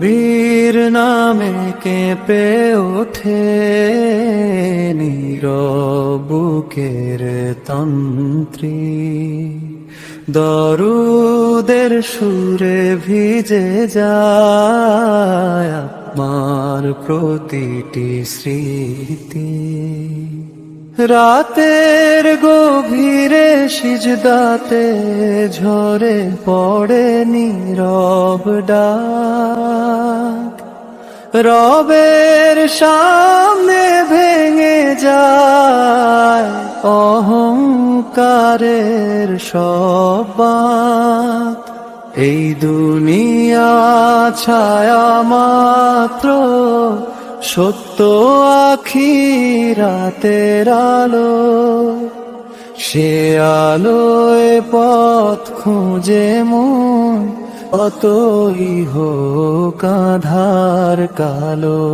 নবীর নামে কেঁপে ওঠে নীরব বুকের তন্ত্রী, দরুদের সুরে ভিজে যায় আমার প্রতিটি স্মৃতি। রাতের গভীরে সিজদাতে ঝরে পড়ে নীরব ডাক, রবের সামনে ভেঙে যায় অহংকারের সব বাঁধ। এই দুনিয়া ছায়া মাত্র, সত্য আখিরাতের আলো। সে আলোয় পথ খুঁজে মন, অতই হোক আঁধার কালো।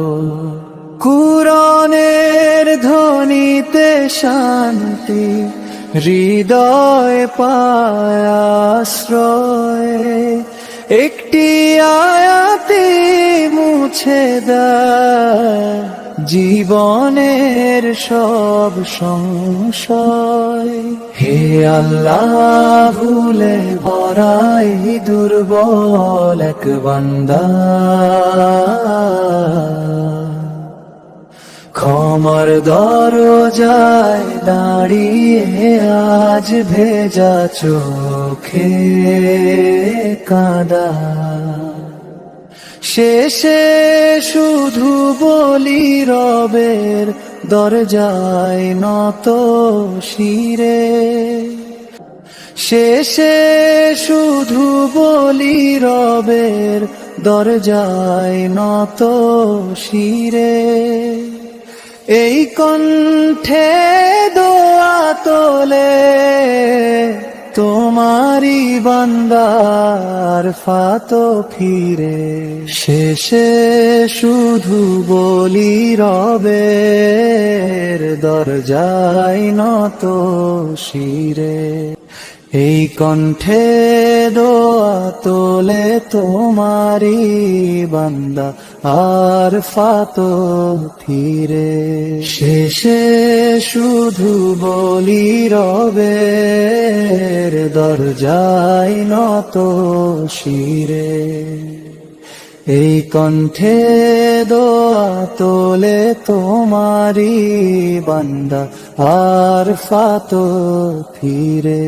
কুরআনের ধ্বনিতে শান্তি, হৃদয় পায় আশ্রয়। একটি আয়াতে মুছে দেয় জীবনের সব সংশয়। হে আল্লাহ, ভুলে ভরাই দুর্বল এক বান্দা, ক্ষমার দরজায় দাঁড়িয়ে আজ ভেজা চোখে কাঁদা। শেষে শুধু বলি রবের দরজায় নত শিরে। শেষে শুধু বলি রবের দরজায় নত শিরে। এই কণ্ঠে দোয়া তোলে তোমারি বান্দার ফাত ফিরে। শেষে শুধু বলি রবের দরজায় নত শিরে। এই কণ্ঠে দোয়া তোলে তোমারি বান্দা আর ফাত ফিরে। শেষে শুধু বলি রবের দরজায় নত শিরে। এই কণ্ঠে দোয়া তোলে তোমারি বান্দা আর ফাত ফিরে।